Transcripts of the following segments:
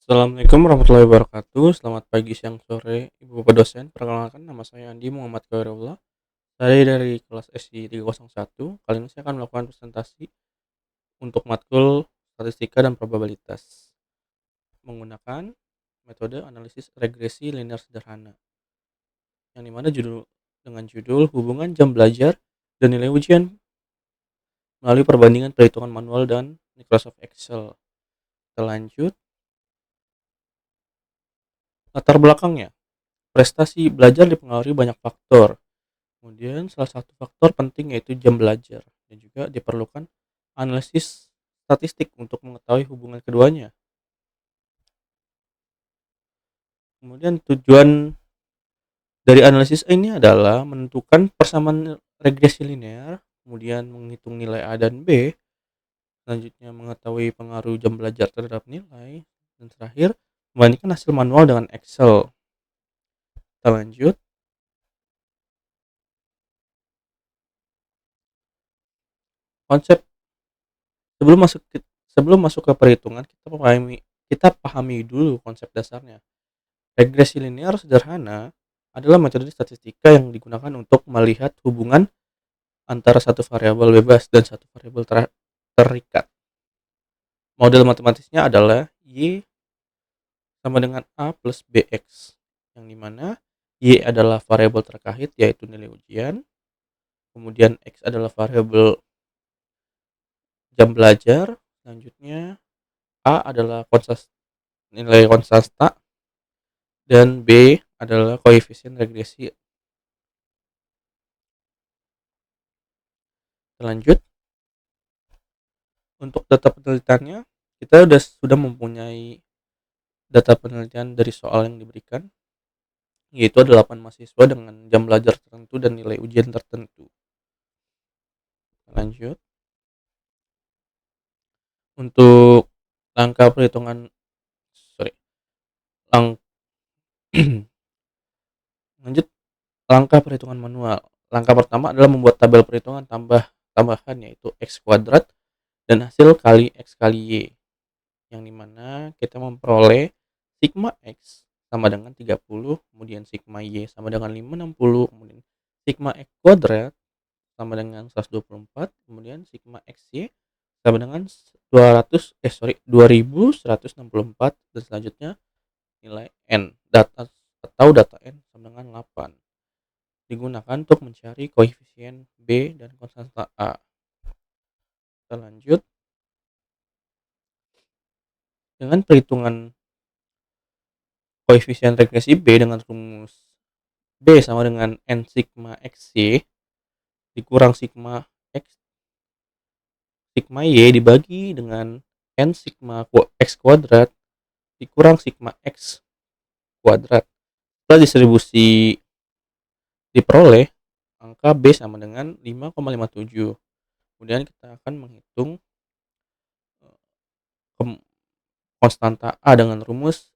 Assalamualaikum warahmatullahi wabarakatuh. Selamat pagi, siang, sore, Ibu Bapak dosen. Perkenalkan, nama saya Andi Muhammad Khairullah. Saya dari kelas SI 301. Kali ini saya akan melakukan presentasi untuk matkul statistika dan probabilitas menggunakan metode analisis regresi linear sederhana, yang dimana dengan judul hubungan jam belajar dan nilai ujian melalui perbandingan perhitungan manual dan Microsoft Excel. Kita lanjut. Latar belakangnya, prestasi belajar dipengaruhi banyak faktor. Kemudian salah satu faktor penting yaitu jam belajar dan juga diperlukan analisis statistik untuk mengetahui hubungan keduanya. Kemudian tujuan dari analisis ini adalah menentukan persamaan regresi linear, kemudian menghitung nilai A dan B, selanjutnya mengetahui pengaruh jam belajar terhadap nilai, dan terakhir membandingkan hasil manual dengan Excel. Kita lanjut. Konsep sebelum masuk sebelum masuk ke perhitungan, kita pahami dulu konsep dasarnya. Regresi linear sederhana adalah metode statistika yang digunakan untuk melihat hubungan antara satu variabel bebas dan satu variabel terikat. Model matematisnya adalah Y sama dengan A plus BX, yang dimana Y adalah variabel terkait yaitu nilai ujian, kemudian X adalah variabel jam belajar, selanjutnya A adalah nilai konstanta, dan B adalah koefisien regresi. Lanjut. Untuk data penelitiannya, kita sudah mempunyai data penelitian dari soal yang diberikan, yaitu ada 8 mahasiswa dengan jam belajar tertentu dan nilai ujian tertentu. Lanjut. Untuk langkah perhitungan, sorry, lang, lanjut langkah perhitungan manual. Langkah pertama adalah membuat tabel perhitungan tambahan yaitu X kuadrat dan hasil kali X kali Y, yang dimana kita memperoleh sigma X sama dengan 30, kemudian sigma Y sama dengan 560, kemudian sigma X kuadrat sama dengan 124, kemudian sigma XY sama dengan 2164, dan selanjutnya nilai N data N sama dengan 8 digunakan untuk mencari koefisien B dan konstanta A. Kita lanjut dengan perhitungan koefisien regresi B dengan rumus B sama dengan N sigma XY dikurang sigma Y dibagi dengan N sigma X kuadrat dikurang sigma X kuadrat. Setelah distribusi diperoleh angka B sama dengan 5,57. Kemudian kita akan menghitung konstanta A dengan rumus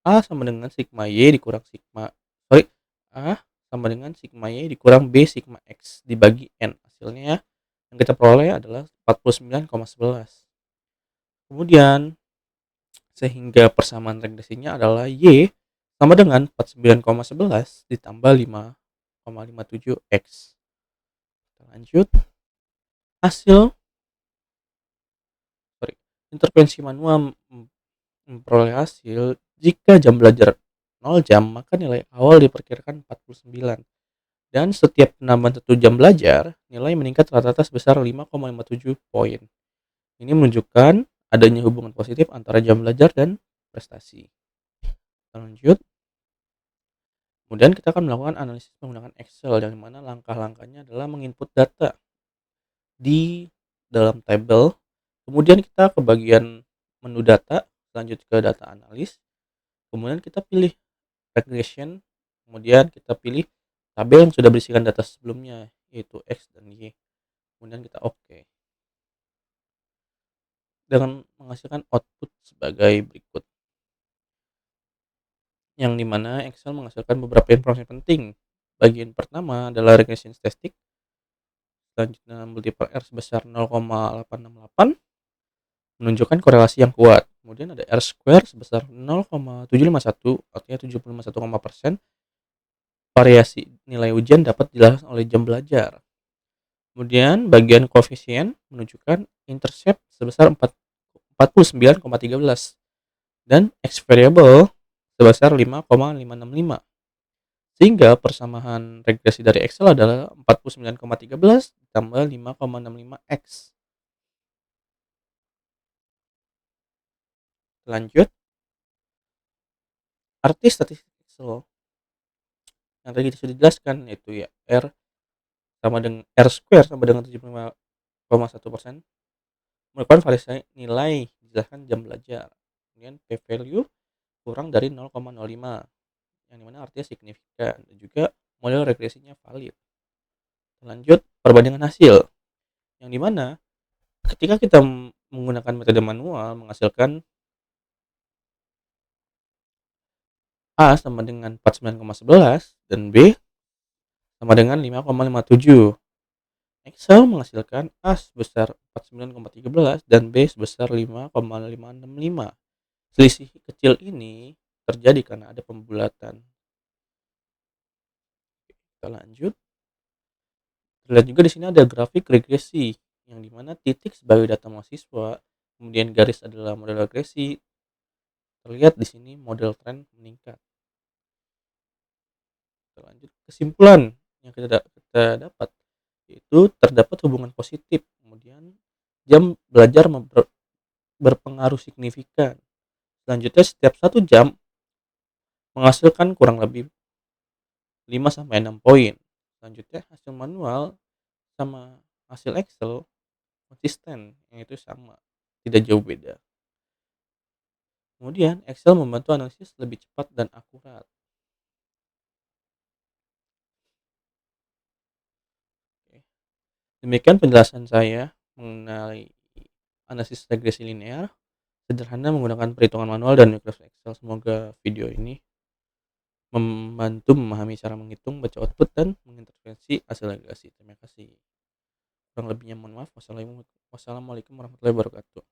A sama dengan sigma Y dikurang A sama dengan sigma Y dikurang B sigma X dibagi N. Hasilnya yang kita peroleh adalah 49,11. Kemudian sehingga persamaan regresinya adalah Y sama dengan 49,11 ditambah 5,57 X. Kita lanjut. Hasil intervensi manual memperoleh hasil jika jam belajar 0 jam, maka nilai awal diperkirakan 49. Dan setiap penambahan 1 jam belajar, nilai meningkat rata-rata sebesar 5,57 poin. Ini menunjukkan adanya hubungan positif antara jam belajar dan prestasi. Kita lanjut. Kemudian kita akan melakukan analisis menggunakan Excel, yang dimana langkah-langkahnya adalah menginput data di dalam tabel. Kemudian kita ke bagian menu data, lanjut ke data analis. Kemudian kita pilih regression, kemudian kita pilih tabel yang sudah berisikan data sebelumnya yaitu X dan Y. Kemudian kita OK dengan menghasilkan output sebagai berikut, yang dimana Excel menghasilkan beberapa informasi penting. Bagian pertama adalah regression statistik, selanjutnya multiple R sebesar 0,868, menunjukkan korelasi yang kuat. Kemudian ada R square sebesar 0,751, artinya 75,1%. Variasi nilai ujian dapat dijelaskan oleh jam belajar. Kemudian bagian koefisien menunjukkan intercept sebesar 49,13 dan X variable sebesar 5,565. Sehingga persamaan regresi dari Excel adalah 49,13 ditambah 5,65X. Lanjut, arti statistik Excel yang tadi sudah dijelaskan, yaitu ya R square sama dengan 75,1%, merupakan variasi nilai dijelaskan jam belajar. Kemudian P value kurang dari 0,05, yang dimana artinya signifikan, dan juga model regresinya valid. Lanjut, perbandingan hasil, yang dimana ketika kita menggunakan metode manual menghasilkan A sama dengan 49,11 dan B sama dengan 5,57. Excel menghasilkan A sebesar 49,13 dan B sebesar 5,565. Selisih kecil ini terjadi karena ada pembulatan. Kita lanjut. Terlihat juga di sini ada grafik regresi, yang dimana titik sebagai data mahasiswa, kemudian garis adalah model regresi. Terlihat di sini model tren meningkat. Kita lanjut, kesimpulan yang kita dapat yaitu terdapat hubungan positif. Kemudian jam belajar berpengaruh signifikan. Selanjutnya, setiap 1 jam menghasilkan kurang lebih 5 sampai 6 poin. Selanjutnya, hasil manual sama hasil Excel konsisten, yang itu sama, tidak jauh beda. Kemudian Excel membantu analisis lebih cepat dan akurat. Oke. Demikian penjelasan saya mengenai analisis regresi linear sederhana menggunakan perhitungan manual dan Microsoft Excel. Semoga video ini membantu memahami cara menghitung, baca output, dan mengintervensi hasil regresi. Terima kasih. Kurang lebihnya mohon maaf. Wassalamualaikum warahmatullahi wabarakatuh.